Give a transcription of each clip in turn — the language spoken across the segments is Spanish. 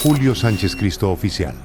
@Julio Sánchez Cristo Oficial.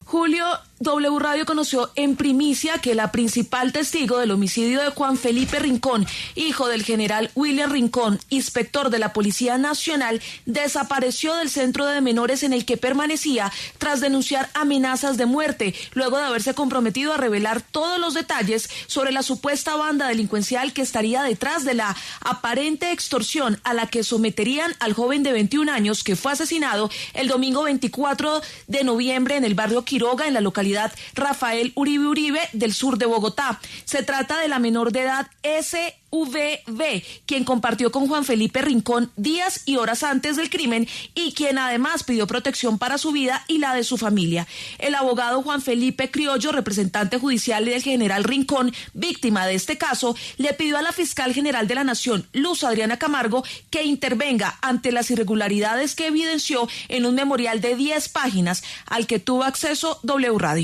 Julio, W Radio conoció en primicia que la principal testigo del homicidio de Juan Felipe Rincón, hijo del general William Rincón, inspector de la Policía Nacional, desapareció del centro de menores en el que permanecía tras denunciar amenazas de muerte, luego de haberse comprometido a revelar todos los detalles sobre la supuesta banda delincuencial que estaría detrás de la aparente extorsión a la que someterían al joven de 21 años que fue asesinado el domingo 24 de noviembre en el barrio Quiroga, en la localidad Rafael Uribe del sur de Bogotá. Se trata de la menor de edad SVB, quien compartió con Juan Felipe Rincón días y horas antes del crimen y quien además pidió protección para su vida y la de su familia. El abogado Juan Felipe Criollo, representante judicial del general Rincón, víctima de este caso, le pidió a la fiscal general de la Nación, Luz Adriana Camargo, que intervenga ante las irregularidades que evidenció en un memorial de 10 páginas al que tuvo acceso W Radio.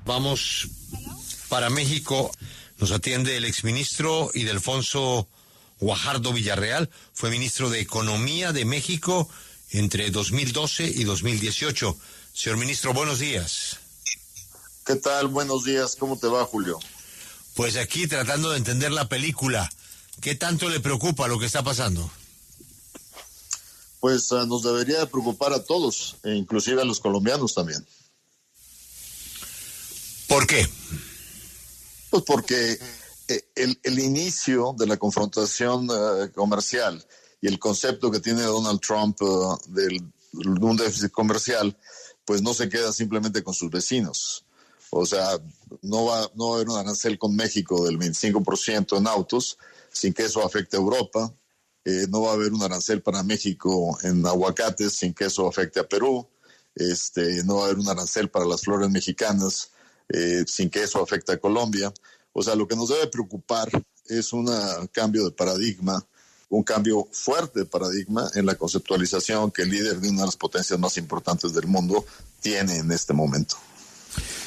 Vamos para México. Nos atiende el exministro Ildefonso Guajardo Villarreal. Fue ministro de Economía de México entre 2012 y 2018. Señor ministro, buenos días. ¿Qué tal? Buenos días. ¿Cómo te va, Julio? Pues aquí tratando de entender la película. ¿Qué tanto le preocupa lo que está pasando? Pues nos debería de preocupar a todos, e inclusive a los colombianos también. ¿Por qué? Pues porque el inicio de la confrontación comercial y el concepto que tiene Donald Trump de un déficit comercial, pues no se queda simplemente con sus vecinos. O sea, no va a haber un arancel con México del 25% en autos, sin que eso afecte a Europa. No va a haber un arancel para México en aguacates, sin que eso afecte a Perú. No va a haber un arancel para las flores mexicanas, sin que eso afecte a Colombia. O sea, lo que nos debe preocupar es un cambio de paradigma, un cambio fuerte de paradigma en la conceptualización que el líder de una de las potencias más importantes del mundo tiene en este momento.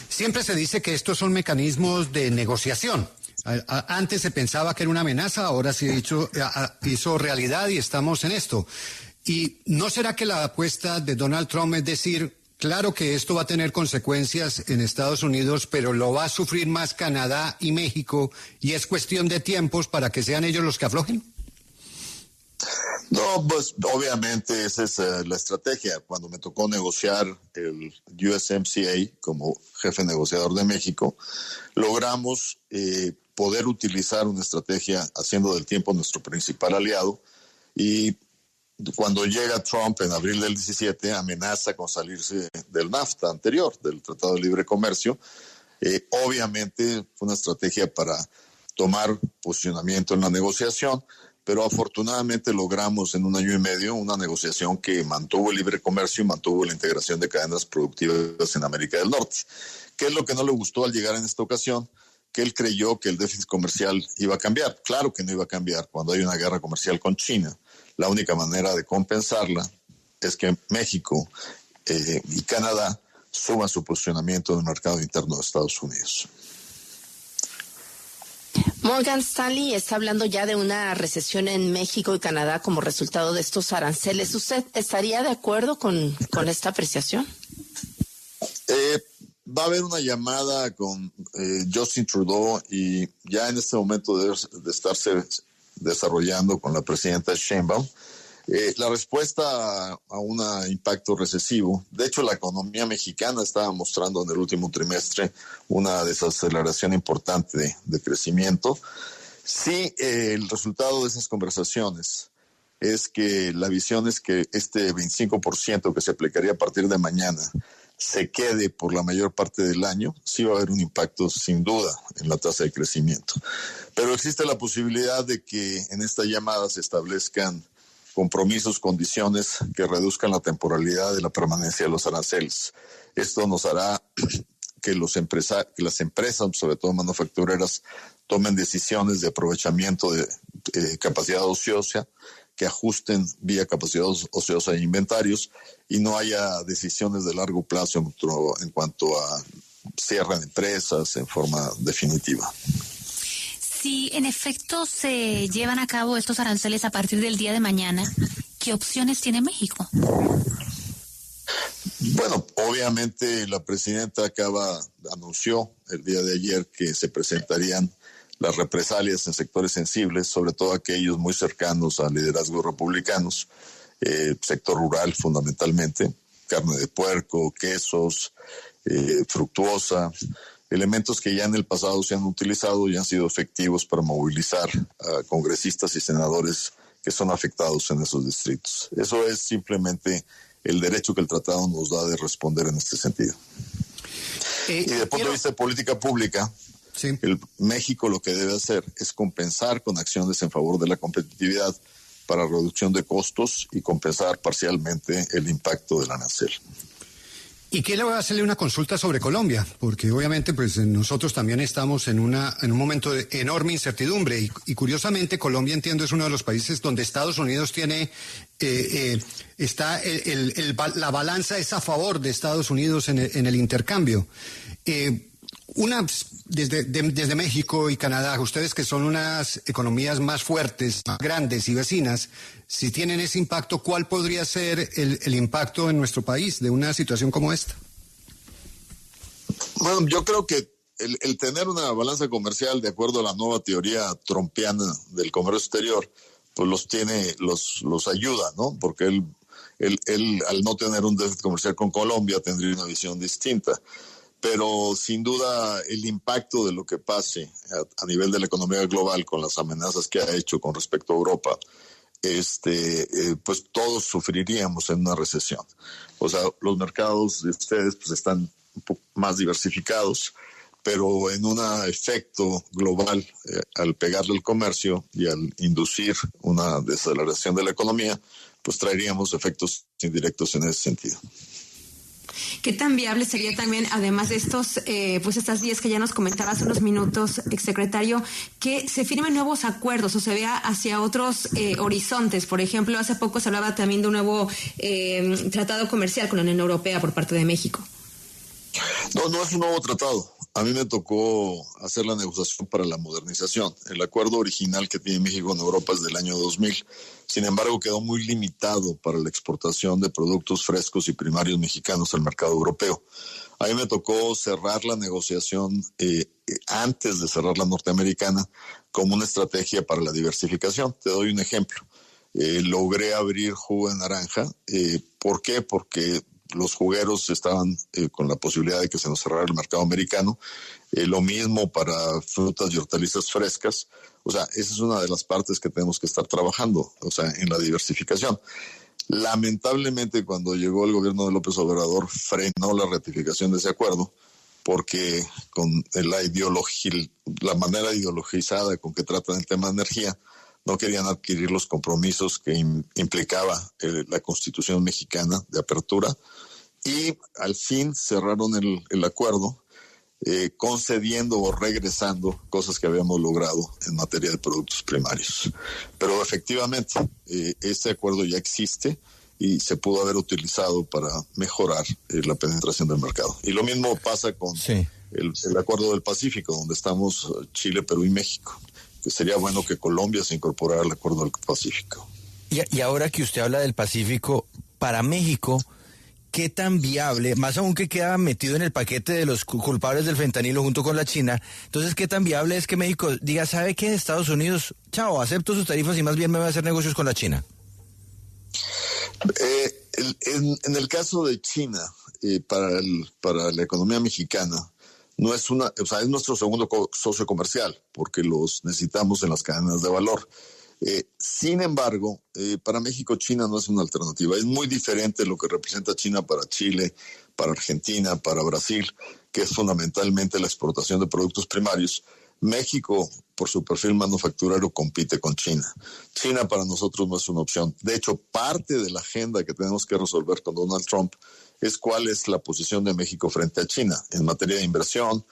Siempre se dice que estos son mecanismos de negociación. Antes se pensaba que era una amenaza, ahora se hizo realidad y estamos en esto. ¿Y no será que la apuesta de Donald Trump es decir, claro que esto va a tener consecuencias en Estados Unidos, pero lo va a sufrir más Canadá y México, y es cuestión de tiempos para que sean ellos los que aflojen? No, pues obviamente esa es la estrategia. Cuando me tocó negociar el USMCA como jefe negociador de México, logramos poder utilizar una estrategia haciendo del tiempo nuestro principal aliado, y cuando llega Trump en abril del 17 amenaza con salirse del NAFTA anterior, del Tratado de Libre Comercio. Obviamente fue una estrategia para tomar posicionamiento en la negociación, pero afortunadamente logramos en 1 año y medio una negociación que mantuvo el libre comercio y mantuvo la integración de cadenas productivas en América del Norte. ¿Qué es lo que no le gustó al llegar en esta ocasión? Que él creyó que el déficit comercial iba a cambiar. Claro que no iba a cambiar cuando hay una guerra comercial con China. La única manera de compensarla es que México y Canadá suban su posicionamiento en el mercado interno de Estados Unidos. Morgan Stanley está hablando ya de una recesión en México y Canadá como resultado de estos aranceles. ¿Usted estaría de acuerdo con esta apreciación? Va a haber una llamada con Justin Trudeau y ya en este momento debe de estarse desarrollando con la presidenta Sheinbaum. La respuesta a un impacto recesivo. De hecho, la economía mexicana estaba mostrando en el último trimestre una desaceleración importante de crecimiento. Sí, el resultado de esas conversaciones es que la visión es que este 25% que se aplicaría a partir de mañana se quede por la mayor parte del año. Sí va a haber un impacto sin duda en la tasa de crecimiento. Pero existe la posibilidad de que en esta llamada se establezcan compromisos, condiciones que reduzcan la temporalidad de la permanencia de los aranceles. Esto nos hará que las empresas, sobre todo manufactureras, tomen decisiones de aprovechamiento de capacidad ociosa, que ajusten vía capacidad ociosa e inventarios, y no haya decisiones de largo plazo en cuanto a cierre de empresas en forma definitiva. Si en efecto se llevan a cabo estos aranceles a partir del día de mañana, ¿qué opciones tiene México? Bueno, obviamente la presidenta anunció el día de ayer que se presentarían las represalias en sectores sensibles, sobre todo aquellos muy cercanos a liderazgos republicanos, sector rural fundamentalmente, carne de puerco, quesos, fructuosa, elementos que ya en el pasado se han utilizado y han sido efectivos para movilizar a congresistas y senadores que son afectados en esos distritos. Eso es simplemente el derecho que el tratado nos da de responder en este sentido. Y desde el punto de vista de política pública, sí, México lo que debe hacer es compensar con acciones en favor de la competitividad para reducción de costos y compensar parcialmente el impacto del arancel. ¿Y qué le voy a hacerle una consulta sobre Colombia? Porque obviamente pues nosotros también estamos en un momento de enorme incertidumbre y curiosamente Colombia, entiendo, es uno de los países donde Estados Unidos tiene, la balanza es a favor de Estados Unidos en el intercambio. Desde México y Canadá, ustedes que son unas economías más fuertes, más grandes y vecinas, si tienen ese impacto, ¿cuál podría ser el impacto en nuestro país de una situación como esta? Bueno, yo creo que el tener una balanza comercial de acuerdo a la nueva teoría trumpiana del comercio exterior, pues los ayuda, ¿no? Porque él al no tener un déficit comercial con Colombia tendría una visión distinta. Pero sin duda el impacto de lo que pase a nivel de la economía global con las amenazas que ha hecho con respecto a Europa, pues todos sufriríamos en una recesión. O sea, los mercados de ustedes pues están un poco más diversificados, pero en un efecto global, al pegarle el comercio y al inducir una desaceleración de la economía, pues traeríamos efectos indirectos en ese sentido. ¿Qué tan viable sería también, además de estas 10 que ya nos comentaba hace unos minutos, exsecretario, que se firmen nuevos acuerdos o se vea hacia otros horizontes? Por ejemplo, hace poco se hablaba también de un nuevo tratado comercial con la Unión Europea por parte de México. No es un nuevo tratado. A mí me tocó hacer la negociación para la modernización. El acuerdo original que tiene México con Europa es del año 2000. Sin embargo, quedó muy limitado para la exportación de productos frescos y primarios mexicanos al mercado europeo. A mí me tocó cerrar la negociación antes de cerrar la norteamericana como una estrategia para la diversificación. Te doy un ejemplo. Logré abrir jugo de naranja. ¿Por qué? Porque los jugueros estaban con la posibilidad de que se nos cerrara el mercado americano. Lo mismo para frutas y hortalizas frescas. O sea, esa es una de las partes que tenemos que estar trabajando, o sea, en la diversificación. Lamentablemente, cuando llegó el gobierno de López Obrador, frenó la ratificación de ese acuerdo, porque con la manera ideologizada con que tratan el tema de energía, no querían adquirir los compromisos que implicaba la Constitución mexicana de apertura, y al fin cerraron el acuerdo, concediendo o regresando cosas que habíamos logrado en materia de productos primarios. Pero efectivamente, este acuerdo ya existe y se pudo haber utilizado para mejorar la penetración del mercado. Y lo mismo pasa con el acuerdo del Pacífico, donde estamos Chile, Perú y México. Que sería bueno que Colombia se incorporara al acuerdo del Pacífico. Y ahora que usted habla del Pacífico, para México, ¿qué tan viable, más aún que queda metido en el paquete de los culpables del fentanilo junto con la China, entonces qué tan viable es que México diga, ¿sabe qué? Estados Unidos, chao, acepto sus tarifas y más bien me voy a hacer negocios con la China? En el caso de China, para la economía mexicana, no es es nuestro segundo socio comercial, porque los necesitamos en las cadenas de valor. Sin embargo, para México China no es una alternativa. Es muy diferente lo que representa China para Chile, para Argentina, para Brasil, que es fundamentalmente la exportación de productos primarios. México, por su perfil manufacturero, compite con China. China para nosotros no es una opción. De hecho, parte de la agenda que tenemos que resolver con Donald Trump es cuál es la posición de México frente a China en materia de inversión,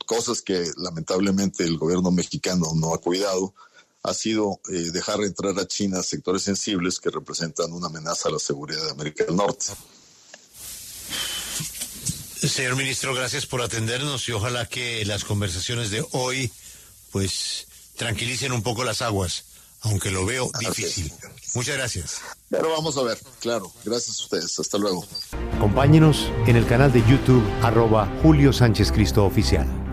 cosas que lamentablemente el gobierno mexicano no ha cuidado, ha sido dejar entrar a China sectores sensibles que representan una amenaza a la seguridad de América del Norte. Señor ministro, gracias por atendernos y ojalá que las conversaciones de hoy pues tranquilicen un poco las aguas aunque lo veo difícil. Muchas gracias. Pero vamos a ver, claro. Gracias a ustedes. Hasta luego. Acompáñenos en el canal de YouTube @Julio Sánchez Cristo Oficial.